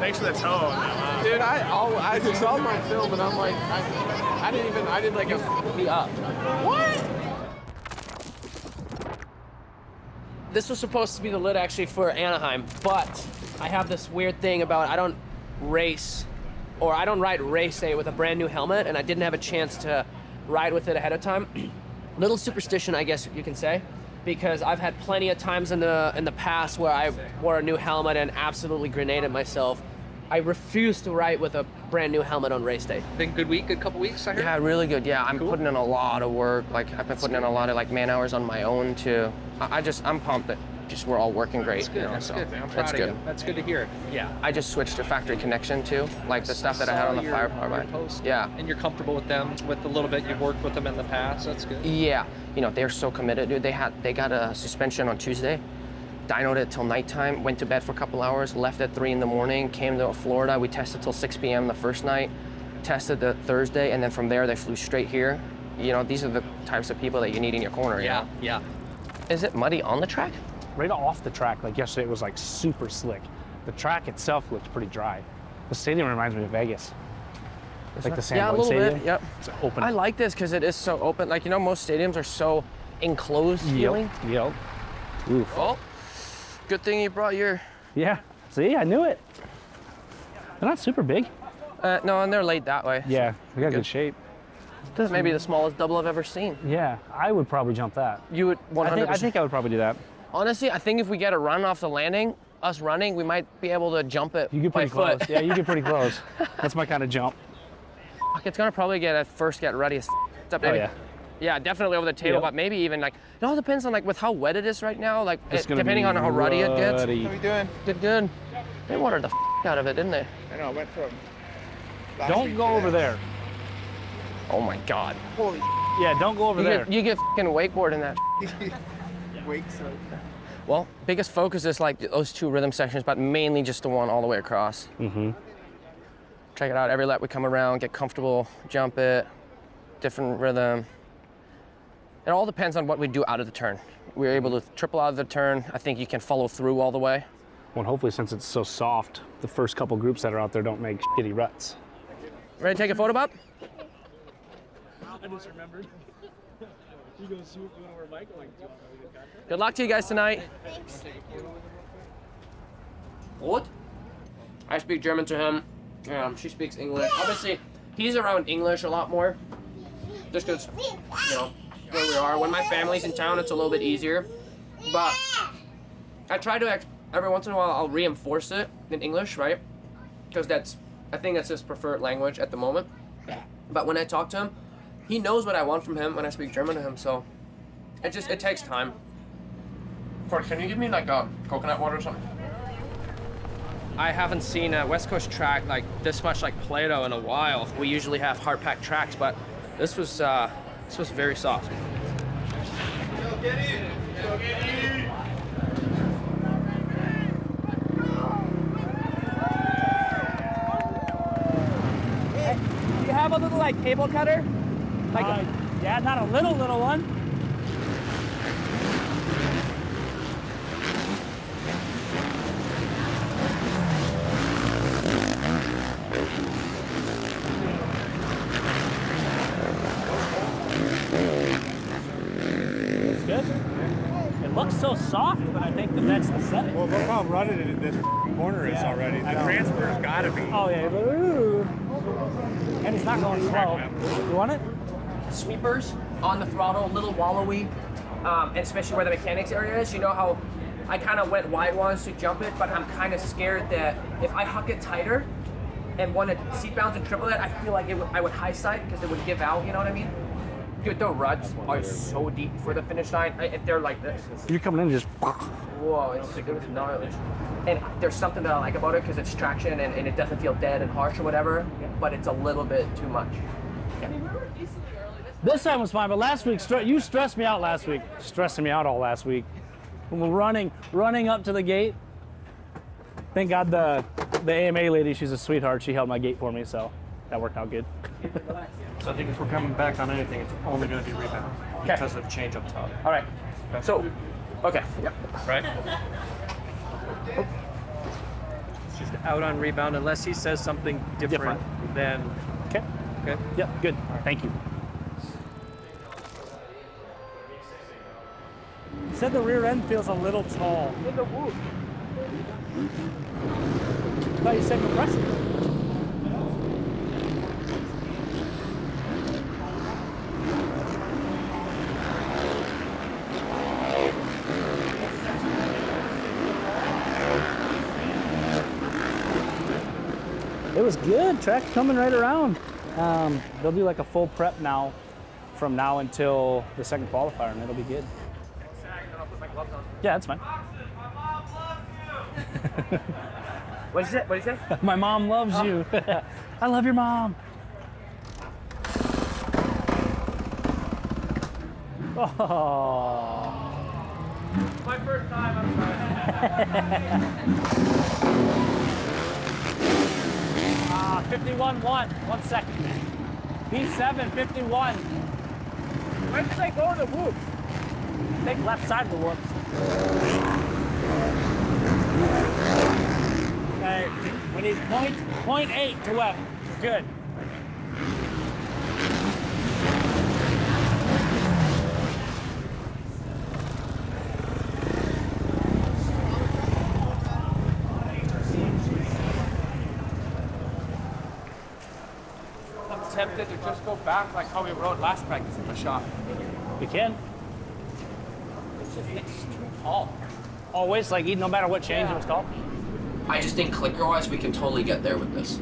Thanks for the tone. Dude, I just saw my film and I'm like, I did like a me up. What? This was supposed to be the lid actually for Anaheim, but I have this weird thing about I don't ride race day with a brand new helmet, and I didn't have a chance to ride with it ahead of time. Little superstition, I guess you can say, because I've had plenty of times in the past where I wore a new helmet and absolutely grenaded myself. I refuse to ride with a brand new helmet on race day. Been good week, good couple weeks, I heard? Yeah, really good. Yeah, I'm putting in a lot of work. Like I've been putting in a lot of like man hours on my own too. I'm pumped that just we're all working great. That's good. You know, That's so good. Man. I'm proud that's of good. you. That's good to hear. Yeah, I just switched to factory connection too, like the stuff that I had on the firepower bike. Yeah. And you're comfortable with them, with the little bit you've worked with them in the past. That's good. Yeah, you know they're so committed, dude. They got a suspension on Tuesday, dynoed it till nighttime, went to bed for a couple hours, left at 3 in the morning, came to Florida. We tested till 6 p.m. the first night, tested the Thursday, and then from there they flew straight here. You know, these are the types of people that you need in your corner. Yeah, you know? Yeah. Is it muddy on the track? Right off the track, like yesterday, it was like super slick. The track itself looked pretty dry. The stadium reminds me of Vegas. Like the yeah, a Sanborn little Stadium. bit. Yep. It's open. I like this because it is so open. Like, you know, most stadiums are so enclosed feeling. Yep. Oof. Oh, good thing you brought your... Yeah. See, I knew it. They're not super big. No, and they're laid that way. Yeah, we got good shape. This may be the smallest double I've ever seen. Yeah, I would probably jump that. You would 100%. I think I would probably do that. Honestly, I think if we get a run off the landing, us running, we might be able to jump it You get by pretty close. foot. Yeah, you get pretty close. That's my kind of jump. It's gonna probably get ready. Oh, yeah. Yeah, definitely over the table, but maybe even like, it all depends on like with how wet it is right now, like depending on how ruddy it gets. How you doing? Good. They watered the out of it, didn't they? I know, I went from Don't go over there. Oh my God. Holy Yeah, don't go over there. You get fucking wakeboard in that. wake so. Well, biggest focus is like those 2 rhythm sections, but mainly just the one all the way across. Mm-hmm. Check it out, every lap we come around, get comfortable, jump it, different rhythm. It all depends on what we do out of the turn. We're able to triple out of the turn. I think you can follow through all the way. Well, hopefully since it's so soft, the first couple groups that are out there don't make shitty ruts. Ready to take a photo, Bob? I just remembered. You go swoop, you want to wear a mic? I'm like, do you want to get that? Good luck to you guys tonight. What? I speak German to him. She speaks English. Obviously, he's around English a lot more. Just because, you know, where we are. When my family's in town, it's a little bit easier. But I try to, every once in a while, I'll reinforce it in English, right? Because I think that's his preferred language at the moment. But when I talk to him, he knows what I want from him when I speak German to him, so it takes time. Ford, can you give me like coconut water or something? I haven't seen a West Coast track like this much like Play-Doh in a while. We usually have hard-packed tracks, but this was very soft. Go get it! Go get it! Do you have a little like cable cutter? Like yeah, not a little one. It's good. It looks so soft, but I think that's the setting. Well, look how rutted this corner is already. The transfer's gotta be. Oh yeah, and it's not going slow. You want it? Sweepers on the throttle, a little wallowy, and especially where the mechanics area is. You know how I kind of went wide once to jump it, but I'm kind of scared that if I huck it tighter and want to seat bounce and triple it, I feel like I would high side because it would give out, you know what I mean? Dude, the ruts are so deep for the finish line. If they're like this. You're coming in just. Whoa, it's gnarly. And there's something that I like about it because it's traction and it doesn't feel dead and harsh or whatever, but it's a little bit too much. Yeah. This time was fine, but last week, you stressed me out last week. Stressing me out all last week. When we're running up to the gate. Thank God the AMA lady, she's a sweetheart. She held my gate for me, so that worked out good. So I think if we're coming back on anything, it's only going to be rebound because of change up top. All right. So, okay. Yep. Right? She's good. out on rebound unless he says something different. Then Okay. okay. Yep, good. Thank you. You said the rear end feels a little tall. In the whoop. I thought you said compressive. It was good. Track's coming right around. They'll do like a full prep now, from now until the second qualifier, and it'll be good. Yeah, that's fine. What is it? What is it? My mom loves you. I love your mom. Oh. My first time, I'm sorry. 51-1. 1 second. B7, 51. Where did they go in the whoops? I think left side of the whoops. Okay, we need 0.8 to Webb. Good. I'm tempted to just go back like how we rode last practice in the shop. You can. It's too tall. Always, like, no matter what change it was called. I just think clicker-wise, we can totally get there with this.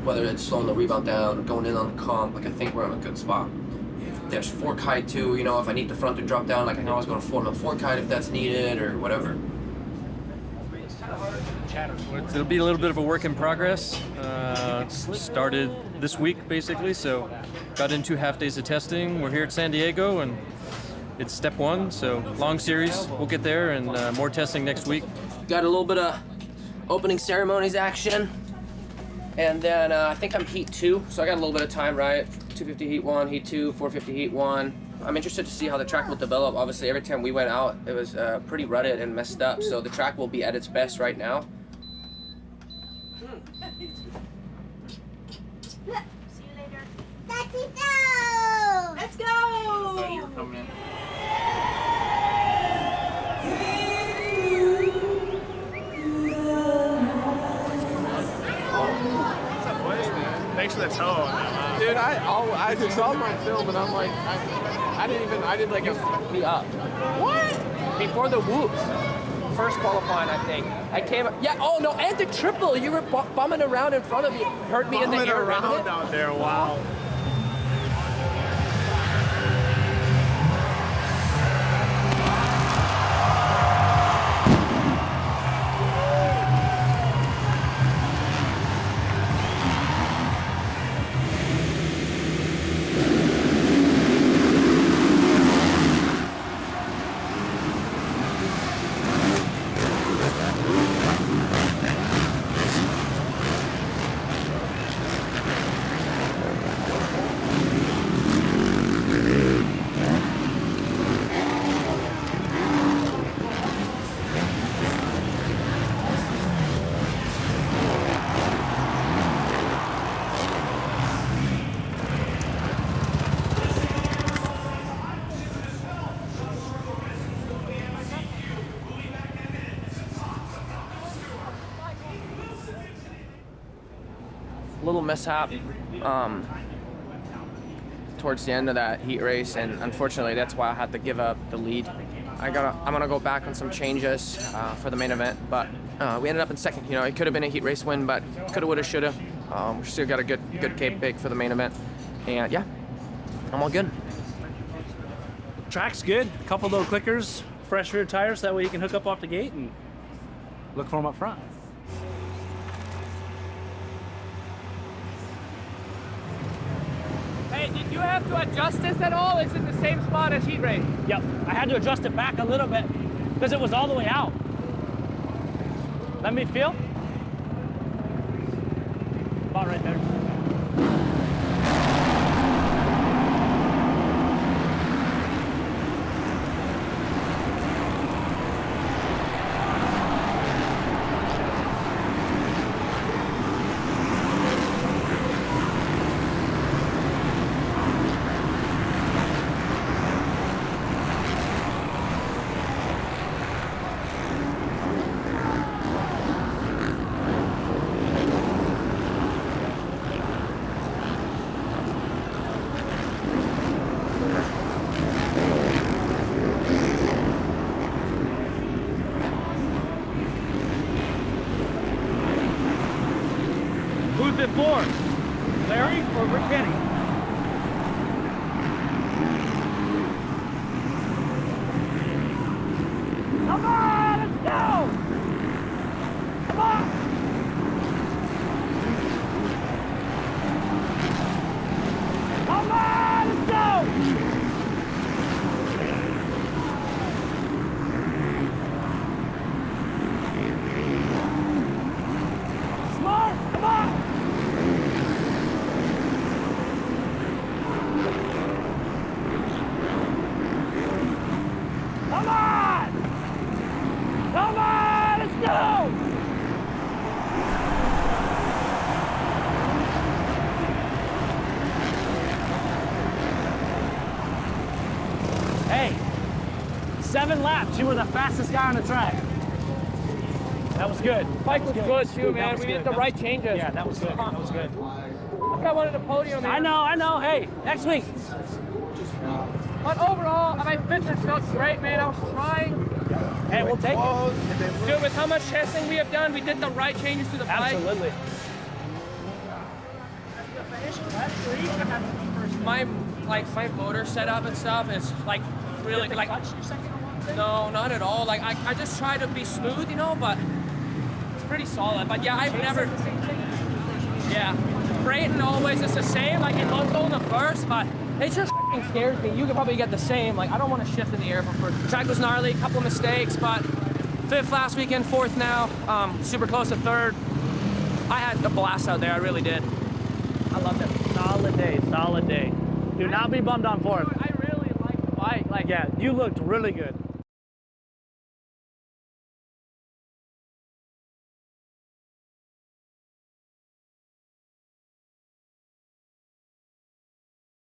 Whether it's slowing the rebound down or going in on the comp, like I think we're in a good spot. There's fork height too, you know, if I need the front to drop down, like I can always go to form a fork height if that's needed or whatever. It'll be a little bit of a work in progress. Started this week basically, so got into half days of testing. We're here at San Diego and it's step one, so long series. We'll get there and more testing next week. Got a little bit of opening ceremonies action. And then I think I'm heat 2, so I got a little bit of time, right? 250 heat 1, heat 2, 450 heat 1. I'm interested to see how the track will develop. Obviously, every time we went out, it was pretty rutted and messed up, so the track will be at its best right now. See you later. Let's go! Let's go! I thought you were coming in. Thanks for the toe on that. Dude, I just saw my film and I'm like, I did like a me up. What? Before the whoops. First qualifying, I think. I came, yeah, oh no, and the triple. You were bumming around in front of me. Hurt me in the air. Around out there, wow. Little mishap towards the end of that heat race, and unfortunately that's why I had to give up the lead. I'm gonna go back on some changes for the main event, but we ended up in second. You know, it could have been a heat race win, but coulda, woulda, shoulda. We still got a good Cape pick for the main event, and yeah, I'm all good. Track's good. A couple little clickers, fresh rear tires, that way you can hook up off the gate and look for them up front. Hey, did you have to adjust this at all? It's in the same spot as heat race. Yep, I had to adjust it back a little bit because it was all the way out. Let me feel. About right there. on fifth floor? Larry or Rick Kenny? Come on, let's go! Come on! Come on, let's go! Smart, come on! Come on! Come on, let's go! Hey, 7 laps. You were the fastest guy on the track. That was good. Bike was good too, That man. was We good. did the right changes. Yeah, that was good. That was good. I wanted a podium. I know. Hey, next week. But overall, my fitness felt great, man. I was trying. Hey, we'll take it. Dude, with how much testing we have done, we did the right changes to the bike. Absolutely. My motor setup and stuff is like really like. No, not at all. Like I just try to be smooth, you know, but it's pretty solid. But yeah, I've never. Yeah, Brayton always is the same. Like it looked on the first, but it just f***ing scares me. You could probably get the same. Like I don't want to shift in the air for first. Track was gnarly, a couple mistakes, but 5th last weekend, 4th now. Super close to 3rd. I had a blast out there. I really did. I loved it. Solid day. Solid day. Do not be bummed on 4th. I really like the bike. Like Yeah, you looked really good.